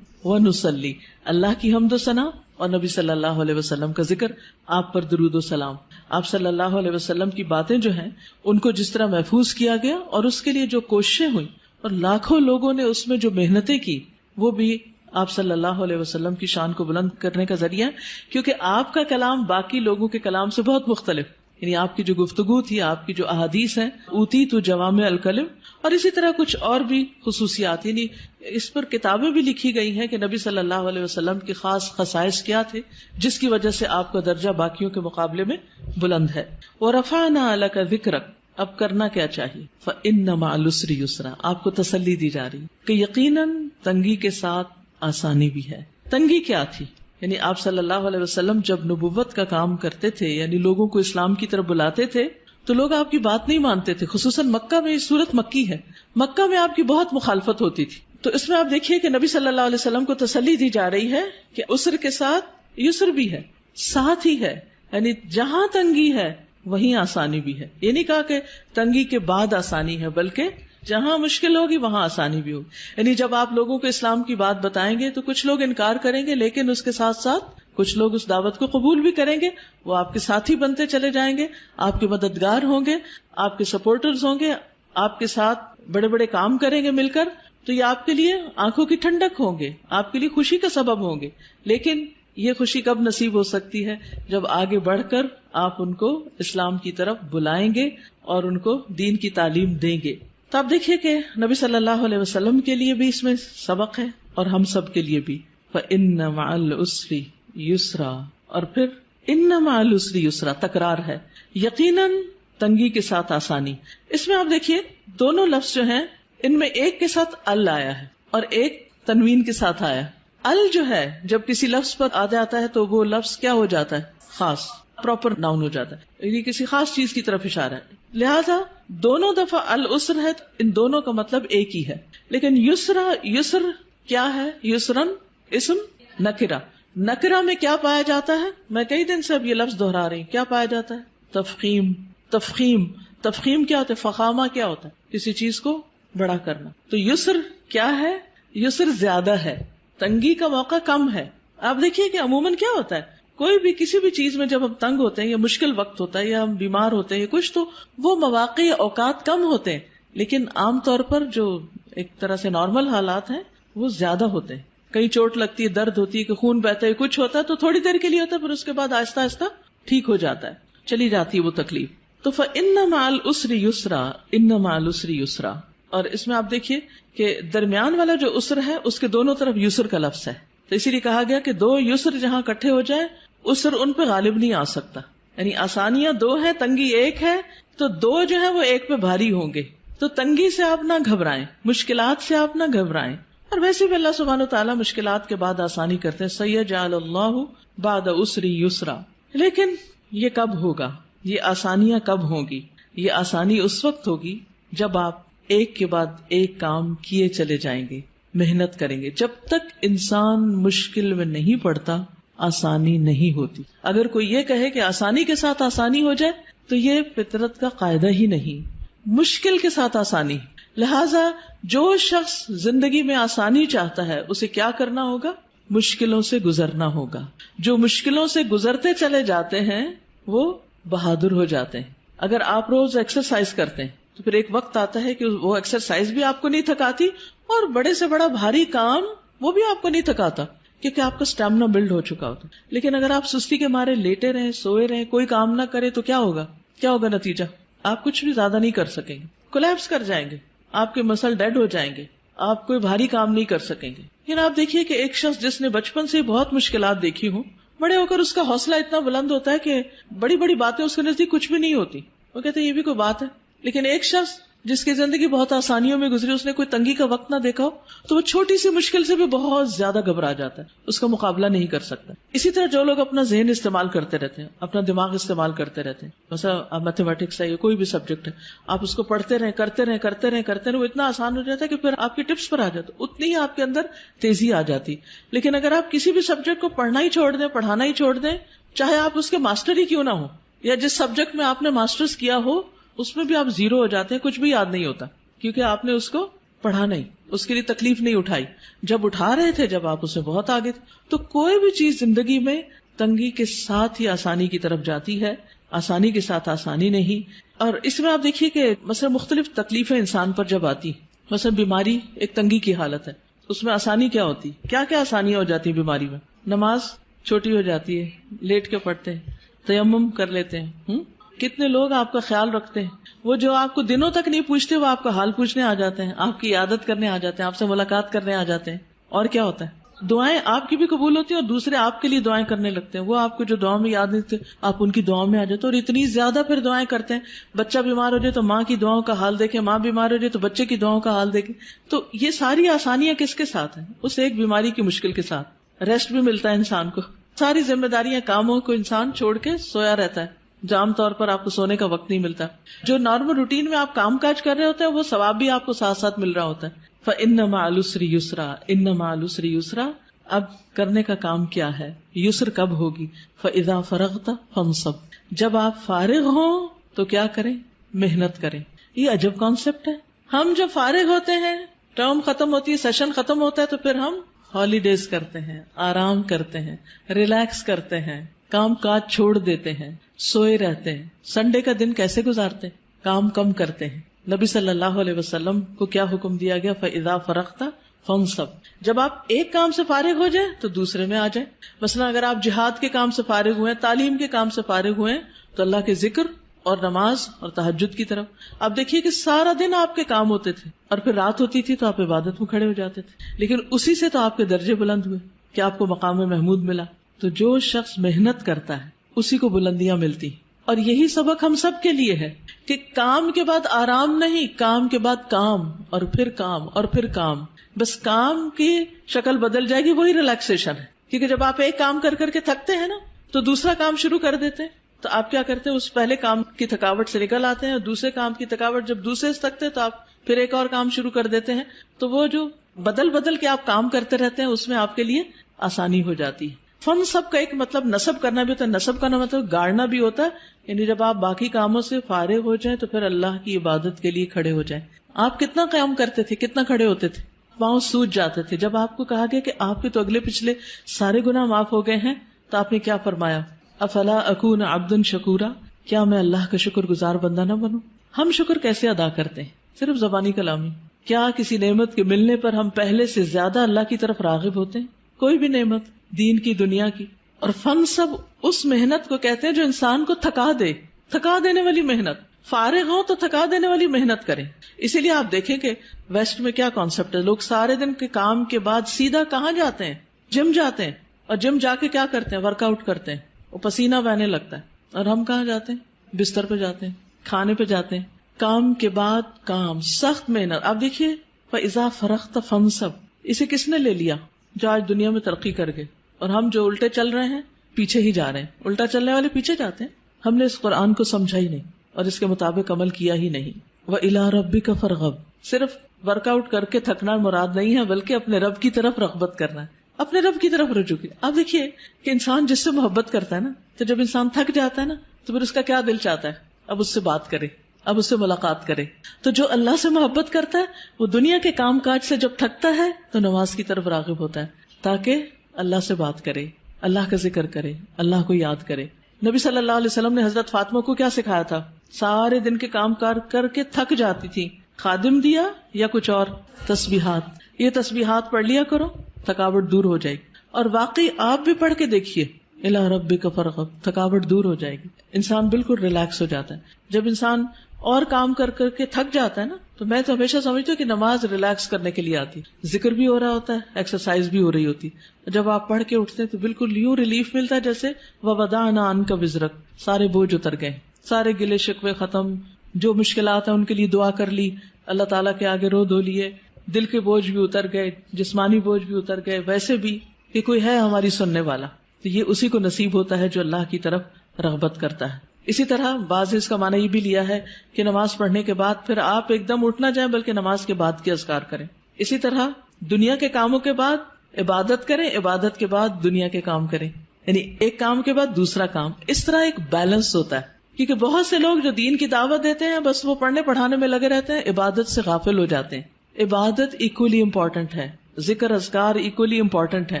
ونصلی، اللہ کی حمد و ثنا اور نبی صلی اللہ علیہ وسلم کا ذکر، آپ پر درود و سلام. آپ صلی اللہ علیہ وسلم کی باتیں جو ہیں ان کو جس طرح محفوظ کیا گیا اور اس کے لیے جو کوششیں ہوئی اور لاکھوں لوگوں نے اس میں جو محنتیں کی، وہ بھی آپ صلی اللہ علیہ وسلم کی شان کو بلند کرنے کا ذریعہ، کیونکہ آپ کا کلام باقی لوگوں کے کلام سے بہت مختلف. یعنی آپ کی جو گفتگو تھی، آپ کی جو احادیث ہیں، اوتی تو جوامع الکلم، اور اسی طرح کچھ اور بھی خصوصیات. یعنی اس پر کتابیں بھی لکھی گئی ہیں کہ نبی صلی اللہ علیہ وسلم کے خاص خصائص کیا تھے جس کی وجہ سے آپ کا درجہ باقیوں کے مقابلے میں بلند ہے. وَرَفَعْنَا لَكَ ذِكْرَكَ، اب کرنا کیا چاہیے؟ فَإِنَّ مَعَ الْعُسْرِ يُسْرًا، آپ کو تسلی دی جا رہی کہ یقیناً تنگی کے ساتھ آسانی بھی ہے. تنگی کیا تھی؟ یعنی آپ صلی اللہ علیہ وسلم جب نبوت کا کام کرتے تھے، یعنی لوگوں کو اسلام کی طرف بلاتے تھے، تو لوگ آپ کی بات نہیں مانتے تھے. خصوصاً مکہ میں، یہ صورت مکی ہے، مکہ میں آپ کی بہت مخالفت ہوتی تھی. تو اس میں آپ دیکھیے کہ نبی صلی اللہ علیہ وسلم کو تسلی دی جا رہی ہے کہ عسر کے ساتھ یسر بھی ہے، ساتھ ہی ہے. یعنی جہاں تنگی ہے وہیں آسانی بھی ہے. یہ نہیں کہا کہ تنگی کے بعد آسانی ہے، بلکہ جہاں مشکل ہوگی وہاں آسانی بھی ہوگی. یعنی جب آپ لوگوں کو اسلام کی بات بتائیں گے تو کچھ لوگ انکار کریں گے، لیکن اس کے ساتھ ساتھ کچھ لوگ اس دعوت کو قبول بھی کریں گے. وہ آپ کے ساتھی بنتے چلے جائیں گے، آپ کے مددگار ہوں گے، آپ کے سپورٹرز ہوں گے، آپ کے ساتھ بڑے بڑے کام کریں گے مل کر. تو یہ آپ کے لیے آنکھوں کی ٹھنڈک ہوں گے، آپ کے لیے خوشی کا سبب ہوں گے. لیکن یہ خوشی کب نصیب ہو سکتی ہے؟ جب آگے بڑھ کر آپ ان کو اسلام کی طرف بلائیں گے اور ان کو دین کی تعلیم دیں گے. تو آپ دیکھیے کہ نبی صلی اللہ علیہ وسلم کے لیے بھی اس میں سبق ہے اور ہم سب کے لیے بھی. فَإِنَّ مَعَ الْعُسْرِ يُسْرًا، اور پھر إِنَّ مَعَ الْعُسْرِ يُسْرًا تکرار ہے، یقیناً تنگی کے ساتھ آسانی. اس میں آپ دیکھیے دونوں لفظ جو ہیں ان میں ایک کے ساتھ ال آیا ہے اور ایک تنوین کے ساتھ آیا. ال جو ہے جب کسی لفظ پر آ جاتا ہے تو وہ لفظ کیا ہو جاتا ہے؟ خاص، پراپر ناؤن ہو جاتا ہے، یعنی کسی خاص چیز کی طرف اشارہ ہے. لہذا دونوں دفعہ العسر ہے، ان دونوں کا مطلب ایک ہی ہے. لیکن یسرا، یسر کیا ہے؟ یسرن اسم نکرہ. نکرہ میں کیا پایا جاتا ہے؟ میں کئی دن سے اب یہ لفظ دہرا رہی ہوں. کیا پایا جاتا ہے؟ تفخیم. تفخیم، تفخیم کیا ہوتا ہے؟ فخامہ کیا ہوتا ہے؟ کسی چیز کو بڑا کرنا. تو یسر کیا ہے؟ یسر زیادہ ہے، تنگی کا موقع کم ہے. آپ دیکھیے کہ عموماً کیا ہوتا ہے، کوئی بھی کسی بھی چیز میں جب ہم تنگ ہوتے ہیں یا مشکل وقت ہوتا ہے یا ہم بیمار ہوتے ہیں یا کچھ، تو وہ مواقع یا اوقات کم ہوتے ہیں، لیکن عام طور پر جو ایک طرح سے نارمل حالات ہیں وہ زیادہ ہوتے ہیں. کہیں چوٹ لگتی ہے، درد ہوتی ہے، کہ خون بہتا ہے، کچھ ہوتا ہے تو تھوڑی دیر کے لیے ہوتا ہے، پھر اس کے بعد آہستہ آہستہ ٹھیک ہو جاتا ہے، چلی جاتی ہے وہ تکلیف. تو فَإِنَّ مَعَ الْعُسْرِ يُسْرًا، إِنَّ مَعَ الْعُسْرِ يُسْرًا. اور اس میں آپ دیکھیے کہ درمیان والا جو عسر ہے اس کے دونوں طرف یسر کا لفظ ہے. تو اسی لیے کہا گیا کہ دو یسر جہاں اکٹھے ہو جائے اسر ان پہ غالب نہیں آ سکتا. یعنی آسانیاں دو ہیں، تنگی ایک ہے، تو دو جو ہے وہ ایک پہ بھاری ہوں گے. تو تنگی سے آپ نہ گھبرائیں، مشکلات سے آپ نہ گھبرائیں. اور ویسے بھی اللہ سبحانہ و تعالیٰ مشکلات کے بعد آسانی کرتے ہیں. سیجعل اللہ بعد عسر یسرا. لیکن یہ کب ہوگا؟ یہ آسانیاں کب ہوں گی؟ یہ آسانی اس وقت ہوگی جب آپ ایک کے بعد ایک کام کیے چلے جائیں گے، محنت کریں گے. جب تک انسان مشکل میں نہیں پڑتا آسانی نہیں ہوتی. اگر کوئی یہ کہے کہ آسانی کے ساتھ آسانی ہو جائے تو یہ فطرت کا قاعدہ ہی نہیں. مشکل کے ساتھ آسانی. لہذا جو شخص زندگی میں آسانی چاہتا ہے اسے کیا کرنا ہوگا؟ مشکلوں سے گزرنا ہوگا. جو مشکلوں سے گزرتے چلے جاتے ہیں وہ بہادر ہو جاتے ہیں. اگر آپ روز ایکسرسائز کرتے ہیں تو پھر ایک وقت آتا ہے کہ وہ ایکسرسائز بھی آپ کو نہیں تھکاتی اور بڑے سے بڑا بھاری کام وہ بھی آپ کو نہیں تھکاتا کیونکہ آپ کا اسٹیمنا بلڈ ہو چکا ہوتا. لیکن اگر آپ سستی کے مارے لیٹے رہیں، سوئے رہیں، کوئی کام نہ کرے تو کیا ہوگا؟ کیا ہوگا نتیجہ؟ آپ کچھ بھی زیادہ نہیں کر سکیں گے، کولیپس کر جائیں گے، آپ کے مسل ڈیڈ ہو جائیں گے، آپ کوئی بھاری کام نہیں کر سکیں گے. لیکن آپ دیکھیے کہ ایک شخص جس نے بچپن سے بہت مشکلات دیکھی ہوں، بڑے ہو کر اس کا حوصلہ اتنا بلند ہوتا ہے کہ بڑی بڑی باتیں اس کے نزدیک کچھ بھی نہیں ہوتی. وہ کہتے ہیں یہ بھی کوئی بات ہے. لیکن ایک شخص جس کی زندگی بہت آسانیوں میں گزری، اس نے کوئی تنگی کا وقت نہ دیکھا ہو تو وہ چھوٹی سی مشکل سے بھی بہت زیادہ گھبرا جاتا ہے، اس کا مقابلہ نہیں کر سکتا. اسی طرح جو لوگ اپنا ذہن استعمال کرتے رہتے ہیں، اپنا دماغ استعمال کرتے رہتے ہیں، مثلا میتھمیٹکس ہے یا کوئی بھی سبجیکٹ ہے، آپ اس کو پڑھتے رہیں کرتے رہیں وہ اتنا آسان ہو جاتا ہے کہ پھر آپ کی ٹپس پر آ جاتا، اتنی ہی آپ کے اندر تیزی آ جاتی. لیکن اگر آپ کسی بھی سبجیکٹ کو پڑھنا ہی چھوڑ دیں، پڑھانا ہی چھوڑ دیں، چاہے آپ اس کے ماسٹر ہی کیوں نہ ہو، یا جس سبجیکٹ میں آپ نے ماسٹرز کیا ہو اس میں بھی آپ زیرو ہو جاتے ہیں، کچھ بھی یاد نہیں ہوتا کیونکہ آپ نے اس کو پڑھا نہیں، اس کے لیے تکلیف نہیں اٹھائی. جب اٹھا رہے تھے جب آپ اسے بہت آگے تھے. تو کوئی بھی چیز زندگی میں تنگی کے ساتھ ہی آسانی کی طرف جاتی ہے، آسانی کے ساتھ آسانی نہیں. اور اس میں آپ دیکھیے کہ مثلا مختلف تکلیفیں انسان پر جب آتی، مثلا بیماری ایک تنگی کی حالت ہے، اس میں آسانی کیا ہوتی؟ کیا کیا آسانیاں ہو جاتی ہیں بیماری میں؟ نماز چھوٹی ہو جاتی ہے، لیٹ کے پڑھتے ہیں، تیمم کر لیتے ہیں. کتنے لوگ آپ کا خیال رکھتے ہیں، وہ جو آپ کو دنوں تک نہیں پوچھتے وہ آپ کا حال پوچھنے آ جاتے ہیں، آپ کی عیادت کرنے آ جاتے ہیں، آپ سے ملاقات کرنے آ جاتے ہیں. اور کیا ہوتا ہے؟ دعائیں آپ کی بھی قبول ہوتی ہیں اور دوسرے آپ کے لیے دعائیں کرنے لگتے ہیں. وہ آپ کو جو دعا میں یاد نہیں تھے آپ ان کی دعاؤں میں آ جاتے ہیں اور اتنی زیادہ پھر دعائیں کرتے ہیں. بچہ بیمار ہو جائے تو ماں کی دعاؤں کا حال دیکھیں، ماں بیمار ہو جائے تو بچے کی دعاؤں کا حال دیکھیں. تو یہ ساری آسانیاں کس کے ساتھ ہیں؟ اس ایک بیماری کی مشکل کے ساتھ. ریسٹ بھی ملتا ہے انسان کو، ساری ذمہ داریاں کاموں کو انسان چھوڑ کے سویا رہتا ہے. عام طور پر آپ کو سونے کا وقت نہیں ملتا. جو نارمل روٹین میں آپ کام کاج کر رہے ہوتے ہیں وہ ثواب بھی آپ کو ساتھ ساتھ مل رہا ہوتا ہے. فَإِنَّ مَعَ الْعُسْرِ يُسْرًا، إِنَّ مَعَ الْعُسْرِ يُسْرًا. اب کرنے کا کام کیا ہے؟ یسر کب ہوگی؟ فَإِذَا فَرَغْتَ فَانْصَبْ. جب آپ فارغ ہوں تو کیا کریں؟ محنت کریں. یہ عجب کانسیپٹ ہے. ہم جب فارغ ہوتے ہیں، ٹرم ختم ہوتی ہے، سیشن ختم ہوتا ہے تو پھر ہم ہالیڈیز کرتے ہیں، آرام کرتے ہیں، ریلیکس کرتے ہیں، کام کاج چھوڑ دیتے ہیں، سوئے رہتے ہیں. سنڈے کا دن کیسے گزارتے؟ کام کم کرتے ہیں. نبی صلی اللہ علیہ وسلم کو کیا حکم دیا گیا؟ فَإِذَا فَرَغْتَ فَانْصَبْ. جب آپ ایک کام سے فارغ ہو جائیں تو دوسرے میں آ جائیں. مثلا اگر آپ جہاد کے کام سے فارغ ہوئے، تعلیم کے کام سے فارغ ہوئے تو اللہ کے ذکر اور نماز اور تہجد کی طرف. آپ دیکھیے کہ سارا دن آپ کے کام ہوتے تھے اور پھر رات ہوتی تھی تو آپ عبادت میں کھڑے ہو جاتے تھے، لیکن اسی سے تو آپ کے درجے بلند ہوئے کہ آپ کو مقام محمود ملا. تو جو شخص محنت کرتا ہے اسی کو بلندیاں ملتی. اور یہی سبق ہم سب کے لیے ہے کہ کام کے بعد آرام نہیں، کام کے بعد کام اور پھر کام اور پھر کام. بس کام کی شکل بدل جائے گی، وہی ریلیکسیشن ہے. کیونکہ جب آپ ایک کام کر کر کے تھکتے ہیں نا تو دوسرا کام شروع کر دیتے ہیں. تو آپ کیا کرتے ہیں؟ اس پہلے کام کی تھکاوٹ سے نکل آتے ہیں اور دوسرے کام کی تھکاوٹ جب دوسرے سے تھکتے ہیں تو آپ پھر ایک اور کام شروع کر دیتے ہیں. تو وہ جو بدل بدل کے آپ کام کرتے رہتے ہیں اس میں آپ کے لیے آسانی ہو جاتی ہے. فن سب کا ایک مطلب نصب کرنا بھی ہوتا ہے. نصب کا مطلب گاڑنا بھی ہوتا ہے، یعنی جب آپ باقی کاموں سے فارغ ہو جائیں تو پھر اللہ کی عبادت کے لیے کھڑے ہو جائیں. آپ کتنا قیام کرتے تھے، کتنا کھڑے ہوتے تھے، پاؤں سوج جاتے تھے. جب آپ کو کہا گیا کہ آپ کے تو اگلے پچھلے سارے گناہ معاف ہو گئے ہیں تو آپ نے کیا فرمایا؟ افلا اکون عبدا شکورا. کیا میں اللہ کا شکر گزار بندہ نہ بنوں؟ ہم شکر کیسے ادا کرتے ہیں؟ صرف زبانی کلامی. کیا کسی نعمت کے ملنے پر ہم پہلے سے زیادہ اللہ کی طرف راغب ہوتے ہیں؟ کوئی بھی نعمت، دین کی، دنیا کی. اور فن سب اس محنت کو کہتے ہیں جو انسان کو تھکا دے، تھکا دینے والی محنت. فارغ ہوں تو تھکا دینے والی محنت کریں. اسی لیے آپ دیکھیں کہ ویسٹ میں کیا کانسیپٹ ہے، لوگ سارے دن کے کام کے بعد سیدھا کہاں جاتے ہیں؟ جم جاتے ہیں اور جم جا کے کیا کرتے ہیں؟ ورک آؤٹ کرتے ہیں، وہ پسینہ بہنے لگتا ہے، اور ہم کہاں جاتے ہیں؟ بستر پہ جاتے ہیں، کھانے پہ جاتے ہیں، کام کے بعد کام، سخت محنت. آپ دیکھیے فَإِذَا فَرَغْتَ فَانْصَبْ، اسے کس نے لے لیا؟ جو آج دنیا میں ترقی کر گئے. اور ہم جو الٹے چل رہے ہیں پیچھے ہی جا رہے ہیں. الٹا چلنے والے پیچھے جاتے ہیں. ہم نے اس قرآن کو سمجھا ہی نہیں اور اس کے مطابق عمل کیا ہی نہیں. وَإِلَىٰ رَبِّكَ فَارْغَب، صرف ورک آؤٹ کر کے تھکنا مراد نہیں ہے، بلکہ اپنے رب کی طرف رغبت کرنا ہے، اپنے رب کی طرف رجوع کی. آپ دیکھیے کہ انسان جس سے محبت کرتا ہے نا، تو جب انسان تھک جاتا ہے نا، تو پھر اس کا کیا دل چاہتا ہے؟ اب اس سے بات کرے، اب اس سے ملاقات کرے. تو جو اللہ سے محبت کرتا ہے وہ دنیا کے کام کاج سے جب تھکتا ہے تو نماز کی طرف راغب ہوتا ہے، تاکہ اللہ سے بات کرے، اللہ کا ذکر کرے، اللہ کو یاد کرے. نبی صلی اللہ علیہ وسلم نے حضرت فاطمہ کو کیا سکھایا تھا؟ سارے دن کے کام کار کر کے تھک جاتی تھی، خادم دیا یا کچھ اور؟ تسبیحات. یہ تسبیحات پڑھ لیا کرو، تھکاوٹ دور ہو جائے گی. اور واقعی آپ بھی پڑھ کے دیکھیے، الی ربک فارغب، تھکاوٹ دور ہو جائے گی، انسان بالکل ریلیکس ہو جاتا ہے. جب انسان اور کام کر کر کے تھک جاتا ہے نا، تو میں تو ہمیشہ سمجھتی ہوں کہ نماز ریلیکس کرنے کے لیے آتی، ذکر بھی ہو رہا ہوتا ہے، ایکسرسائز بھی ہو رہی ہوتی. جب آپ پڑھ کے اٹھتے ہیں تو بالکل یوں ریلیف ملتا ہے جیسے وَوَضَعْنَا عَنْكَ وِزْرَكَ، سارے بوجھ اتر گئے، سارے گلے شکوے ختم، جو مشکلات ہیں ان کے لیے دعا کر لی، اللہ تعالیٰ کے آگے رو دھو لیے، دل کے بوجھ بھی اتر گئے، جسمانی بوجھ بھی اتر گئے. ویسے بھی کہ کوئی ہے ہماری سننے والا، تو یہ اسی کو نصیب ہوتا ہے جو اللہ کی طرف رغبت کرتا ہے. اسی طرح بعض اس کا معنی یہ بھی لیا ہے کہ نماز پڑھنے کے بعد پھر آپ ایک دم اٹھ نہ جائیں، بلکہ نماز کے بعد کے اذکار کریں. اسی طرح دنیا کے کاموں کے بعد عبادت کریں، عبادت کے بعد دنیا کے کام کریں، یعنی ایک کام کے بعد دوسرا کام. اس طرح ایک بیلنس ہوتا ہے، کیونکہ بہت سے لوگ جو دین کی دعوت دیتے ہیں بس وہ پڑھنے پڑھانے میں لگے رہتے ہیں، عبادت سے غافل ہو جاتے ہیں. عبادت ایکولی امپورٹنٹ ہے، ذکر اذکار ایکولی امپورٹنٹ ہے.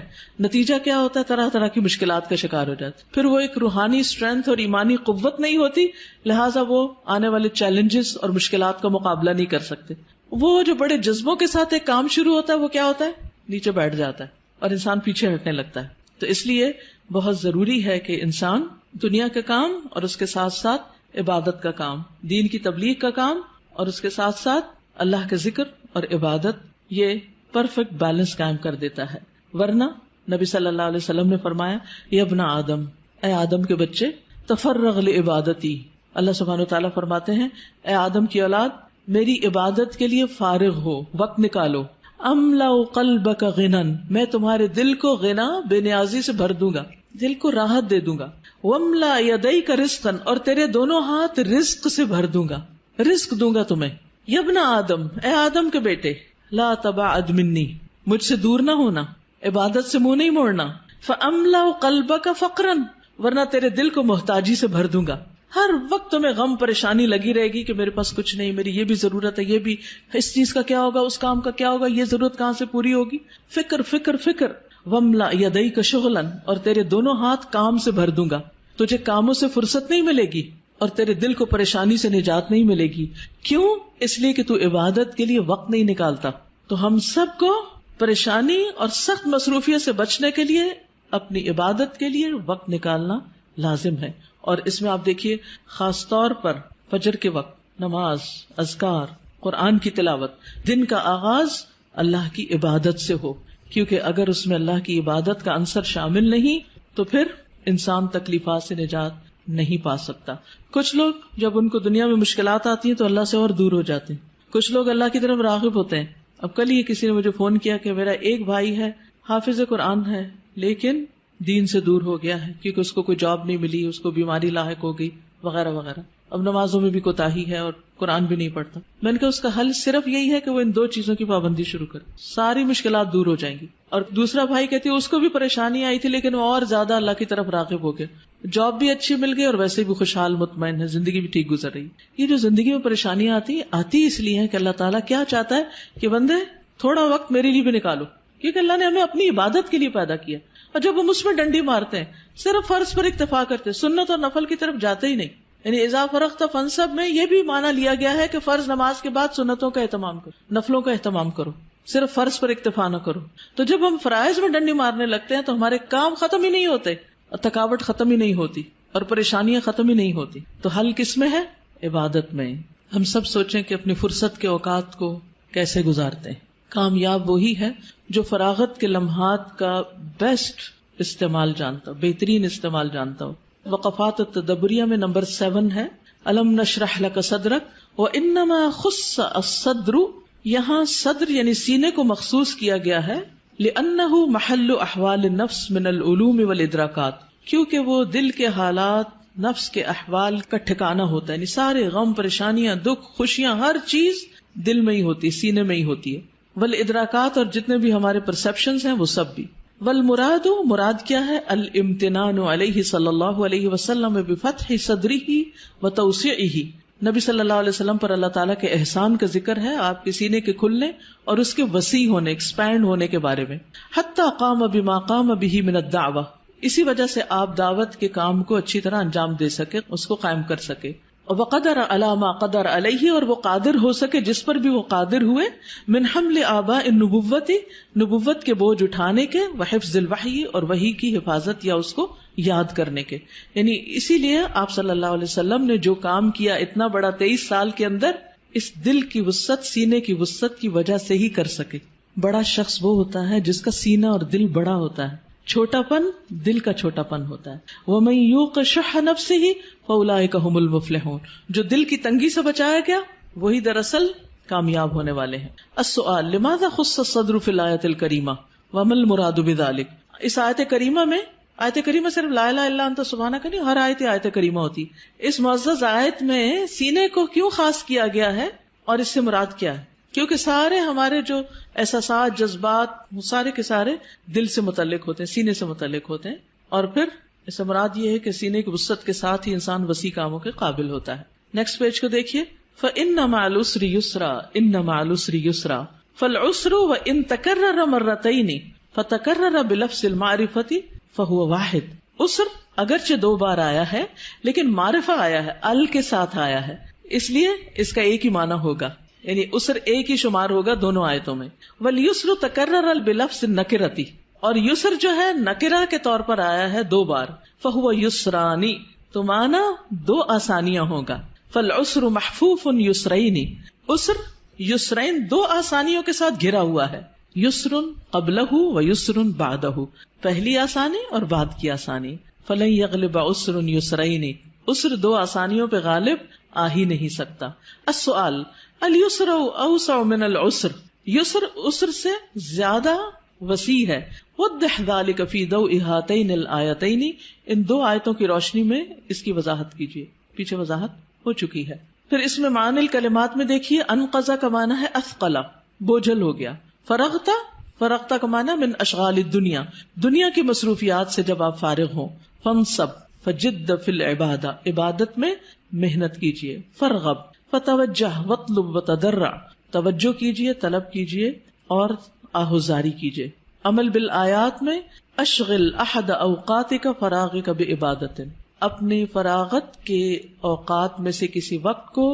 نتیجہ کیا ہوتا ہے؟ طرح طرح کی مشکلات کا شکار ہو جاتے، پھر وہ ایک روحانی اسٹرینتھ اور ایمانی قوت نہیں ہوتی، لہٰذا وہ آنے والے چیلنجز اور مشکلات کا مقابلہ نہیں کر سکتے. وہ جو بڑے جذبوں کے ساتھ ایک کام شروع ہوتا ہے وہ کیا ہوتا ہے؟ نیچے بیٹھ جاتا ہے اور انسان پیچھے ہٹنے لگتا ہے. تو اس لیے بہت ضروری ہے کہ انسان دنیا کا کام اور اس کے ساتھ ساتھ عبادت کا کام، دین کی تبلیغ کا کام اور اس کے ساتھ ساتھ اللہ کا ذکر اور عبادت، یہ پرفیکٹ بیلنس قائم کر دیتا ہے. ورنہ نبی صلی اللہ علیہ وسلم نے فرمایا، یا ابن آدم، اے آدم کے بچے، تفرغ لعبادتی، اللہ سبحانہ وتعالیٰ فرماتے ہیں اے آدم کی اولاد، میری عبادت کے لیے فارغ ہو، وقت نکالو. املا قلبک غنا، میں تمہارے دل کو غنا، بے نیازی سے بھر دوں گا، دل کو راحت دے دوں گا. واملا یدیک رزقا، اور تیرے دونوں ہاتھ رزق سے بھر دوں گا، رزق دوں گا تمہیں. یا ابن آدم، اے آدم کے بیٹے، لا تبعد منی، مجھ سے دور نہ ہونا، عبادت سے منہ نہیں موڑنا. فاملا قلبک فقرا، ورنہ تیرے دل کو محتاجی سے بھر دوں گا. ہر وقت تمہیں غم پریشانی لگی رہے گی کہ میرے پاس کچھ نہیں، میری یہ بھی ضرورت ہے، یہ بھی، اس چیز کا کیا ہوگا، اس کام کا کیا ہوگا، یہ ضرورت کہاں سے پوری ہوگی. فکر فکر فکر. واملا یدیک شغلا، اور تیرے دونوں ہاتھ کام سے بھر دوں گا، تجھے کاموں سے فرصت نہیں ملے گی اور تیرے دل کو پریشانی سے نجات نہیں ملے گی. کیوں؟ اس لیے کہ تو عبادت کے لیے وقت نہیں نکالتا. تو ہم سب کو پریشانی اور سخت مصروفیت سے بچنے کے لیے اپنی عبادت کے لیے وقت نکالنا لازم ہے. اور اس میں آپ دیکھیے خاص طور پر فجر کے وقت نماز، اذکار، قرآن کی تلاوت، دن کا آغاز اللہ کی عبادت سے ہو، کیونکہ اگر اس میں اللہ کی عبادت کا عنصر شامل نہیں تو پھر انسان تکلیفات سے نجات نہیں پا سکتا. کچھ لوگ جب ان کو دنیا میں مشکلات آتی ہیں تو اللہ سے اور دور ہو جاتے ہیں، کچھ لوگ اللہ کی طرف راغب ہوتے ہیں. اب کل ہی کسی نے مجھے فون کیا کہ میرا ایک بھائی ہے، حافظ قرآن ہے، لیکن دین سے دور ہو گیا ہے کیونکہ اس کو کوئی جاب نہیں ملی، اس کو بیماری لاحق ہو گئی وغیرہ وغیرہ. اب نمازوں میں بھی کوتاہی ہے اور قرآن بھی نہیں پڑھتا. میں نے کہا اس کا حل صرف یہی ہے کہ وہ ان دو چیزوں کی پابندی شروع کرے، ساری مشکلات دور ہو جائیں گی. اور دوسرا بھائی کہتی ہے اس کو بھی پریشانی آئی تھی لیکن وہ اور زیادہ اللہ کی طرف راغب ہو گیا، جاب بھی اچھی مل گئی اور ویسے بھی خوشحال مطمئن ہے، زندگی بھی ٹھیک گزر رہی. یہ جو زندگی میں پریشانیاں آتی اس لیے ہے کہ اللہ تعالیٰ کیا چاہتا ہے کہ بندے تھوڑا وقت میرے لیے بھی نکالو، کیونکہ اللہ نے ہمیں اپنی عبادت کے لیے پیدا کیا. اور جب ہم اس میں ڈنڈی مارتے ہیں، صرف فرض پر اکتفا کرتے، سنت اور نفل کی طرف جاتے ہی نہیں. یعنی اذا فرغت فانصب میں یہ بھی معنی لیا گیا ہے کہ فرض نماز کے بعد سنتوں کا اہتمام کرو، نفلوں کا اہتمام کرو، صرف فرض پر اکتفا نہ کرو. تو جب ہم فرائض میں ڈنڈی مارنے لگتے ہیں تو ہمارے کام ختم ہی نہیں ہوتے اور تھکاوٹ ختم ہی نہیں ہوتی اور پریشانیاں ختم ہی نہیں ہوتی. تو حل کس میں ہے؟ عبادت میں. ہم سب سوچیں کہ اپنی فرصت کے اوقات کو کیسے گزارتے ہیں. کامیاب وہی ہے جو فراغت کے لمحات کا بیسٹ استعمال جانتا ہو، بہترین استعمال جانتا ہو. وقفات التدبریہ میں نمبر 7 ہے الم نشرح لک صدرک وانما خص الصدر. یہاں صدر یعنی سینے کو مخصوص کیا گیا ہے لأنہ محل احوال النفس من العلوم والادراکات، کیونکہ وہ دل کے حالات، نفس کے احوال کا ٹھکانہ ہوتا ہے. یعنی سارے غم، پریشانیاں، دکھ، خوشیاں، ہر چیز دل میں ہی ہوتی ہے، سینے میں ہی ہوتی ہے. والادراکات، اور جتنے بھی ہمارے پرسپشنز ہیں وہ سب بھی. والمراد، مراد کیا ہے؟ الامتنان علیہ صلی اللہ علیہ وسلم بفتح صدرہ وتوسیعہ. نبی صلی اللہ علیہ وسلم پر اللہ تعالیٰ کے احسان کا ذکر ہے، آپ کے سینے کے کھلنے اور اس کے وسیع ہونے، ایکسپینڈ ہونے کے بارے میں. حتی قام بما قام بہ من الدعوہ، اسی وجہ سے آپ دعوت کے کام کو اچھی طرح انجام دے سکے، اس کو قائم کر سکے. وقدر علی ما قدر علیہ، اور وہ قادر ہو سکے جس پر بھی وہ قادر ہوئے. من حمل آباء النبوۃ، نبوت کے بوجھ اٹھانے کے، وحفظ الوحی، اور وحی کی حفاظت یا اس کو یاد کرنے کے. یعنی اسی لیے آپ صلی اللہ علیہ وسلم نے جو کام کیا اتنا بڑا 23 سال کے اندر، اس دل کی وسعت، سینے کی وسعت کی وجہ سے ہی کر سکے. بڑا شخص وہ ہوتا ہے جس کا سینہ اور دل بڑا ہوتا ہے، چھوٹا پن دل کا چھوٹا پن ہوتا ہے. وَمَن يُوقَ شُحَّ نَفْسِهِ فَأُولَٰئِكَ هُمُ الْمُفْلِحُونَ. جو دل کی تنگی سے بچایا گیا وہی دراصل کامیاب ہونے والے ہیں. السؤال لماذا خص الصدر فی الآیۃ الکریمہ وما المراد بذلک. اس آیت کریمہ میں، آیت کریمہ صرف لا الہ الا انت سبحانک نہیں، ہر آیت کریمہ ہوتی. اس معزز آیت میں سینے کو کیوں خاص کیا گیا ہے اور اس سے مراد کیا ہے؟ کیونکہ سارے ہمارے جو احساسات، جذبات، سارے کے سارے دل سے متعلق ہوتے ہیں، سینے سے متعلق ہوتے ہیں. اور پھر اس سے مراد یہ ہے کہ سینے کی وسعت کے ساتھ ہی انسان وسیع کاموں کے قابل ہوتا ہے. نیکسٹ پیج کو دیکھیے. فَإِنَّ مَعَ الْعُسْرِ يُسْرًا إِنَّ مَعَ الْعُسْرِ يُسْرًا فَالْعُسْرُ وَإِن تَكَرَّرَ مَرَّتَيْنِ فَتَكَرَّرَ بِلَفْظِ الْمَعْرِفَةِ فَهُوَ واحد. عسر اگرچہ 2 بار آیا ہے لیکن معرفہ آیا ہے، ال کے ساتھ آیا ہے، اس لیے اس کا ایک ہی معنی ہوگا، یعنی عسر ایک ہی شمار ہوگا دونوں آیتوں میں. وَالْيُسْرُ تَكَرَّرَ بِلَفْظِ النَّكِرَةِ، اور یسر جو ہے نکرہ کے طور پر آیا ہے 2 بار. فَهُوَ يُسْرَانِ، تو معنی 2 آسانیاں ہوگا. فَالْعُسْرُ مَحْفُوفٌ يُسْرَيْنِ، عسر یسرین 2 آسانیوں کے ساتھ گھرا ہوا ہے. یسرٌ قبلہ و یسرٌ بعدہ، پہلی آسانی اور بعد کی آسانی. فَلَن يَغْلِبَ عُسْرٌ يُسْرَيْنِ، عسر 2 آسانیوں پہ غالب آ ہی نہیں سکتا. السؤال الیسر اوسع من العسر، یسر عسر سے زیادہ وسیع ہے. وضح ذلك في ضوء هاتين الآيتين، ان 2 آیتوں کی روشنی میں اس کی وضاحت کیجیے، پیچھے وضاحت ہو چکی ہے. پھر اس میں معنی الکلمات میں دیکھیے. انقضا کا معنی ہے اثقلا، بوجھل ہو گیا. فرغتا کا معنی من اشغال الدنیا، دنیا کی مصروفیات سے جب آپ فارغ ہوں. فانصب فجد فی العبادہ، عبادت میں محنت کیجیے. فرغب فتوجہ واطلب وتضرع، توجہ کیجیے، طلب کیجیے اور آہوزاری کیجیے. عمل بالآیات میں اشغل احد اوقاتک فراغک بعبادت، اپنے فراغت کے اوقات میں سے کسی وقت کو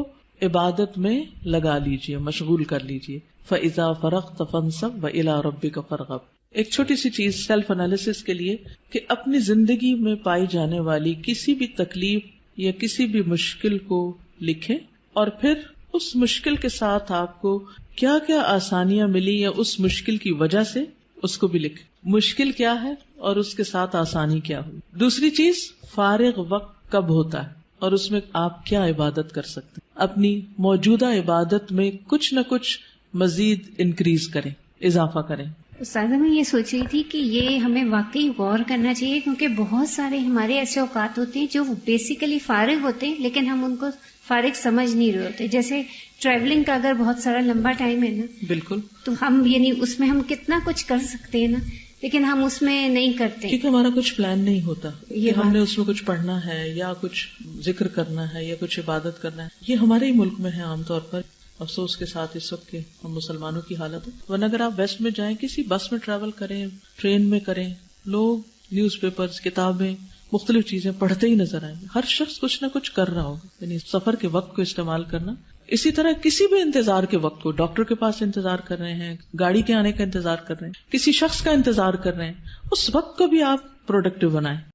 عبادت میں لگا لیجیے، مشغول کر لیجیے. فَإِذَا فَرَغْتَ فَانْصَبْ وَإِلَىٰ رَبِّكَ فَارْغَب. ایک چھوٹی سی چیز سیلف انالیسس کے لیے کہ اپنی زندگی میں پائی جانے والی کسی بھی تکلیف یا کسی بھی مشکل کو لکھیں اور پھر اس مشکل کے ساتھ آپ کو کیا کیا آسانیاں ملی یا اس مشکل کی وجہ سے اس کو بھی لکھیں. مشکل کیا ہے اور اس کے ساتھ آسانی کیا ہوئی. دوسری چیز، فارغ وقت کب ہوتا ہے اور اس میں آپ کیا عبادت کر سکتے ہیں. اپنی موجودہ عبادت میں کچھ نہ کچھ مزید انکریز کریں، اضافہ کریں. استاذہ میں یہ سوچ رہی تھی کہ یہ ہمیں واقعی غور کرنا چاہیے، کیونکہ بہت سارے ہمارے ایسے اوقات ہوتے ہیں جو بیسیکلی فارغ ہوتے ہیں لیکن ہم ان کو فارغ سمجھ نہیں رہے ہوتے. جیسے ٹریولنگ کا اگر بہت سارا لمبا ٹائم ہے نا، بالکل، تو ہم یعنی اس میں ہم کتنا کچھ کر سکتے ہیں نا، لیکن ہم اس میں نہیں کرتے کیونکہ ہمارا کچھ پلان نہیں ہوتا کہ ہم نے اس میں کچھ پڑھنا ہے یا کچھ ذکر کرنا ہے یا کچھ عبادت کرنا ہے. یہ ہمارے ہی ملک میں ہے عام طور پر. افسوس کے ساتھ اس وقت کے ہم مسلمانوں کی حالت ہے. ورنہ اگر آپ ویسٹ میں جائیں، کسی بس میں ٹریول کریں، ٹرین میں کریں، لوگ نیوز پیپرز، کتابیں، مختلف چیزیں پڑھتے ہی نظر آئیں گے. ہر شخص کچھ نہ کچھ کر رہا ہوگا. یعنی سفر کے وقت کو استعمال کرنا. اسی طرح کسی بھی انتظار کے وقت کو، ڈاکٹر کے پاس انتظار کر رہے ہیں، گاڑی کے آنے کا انتظار کر رہے ہیں، کسی شخص کا انتظار کر رہے ہیں، اس وقت کو بھی آپ پروڈکٹیو بنائیں.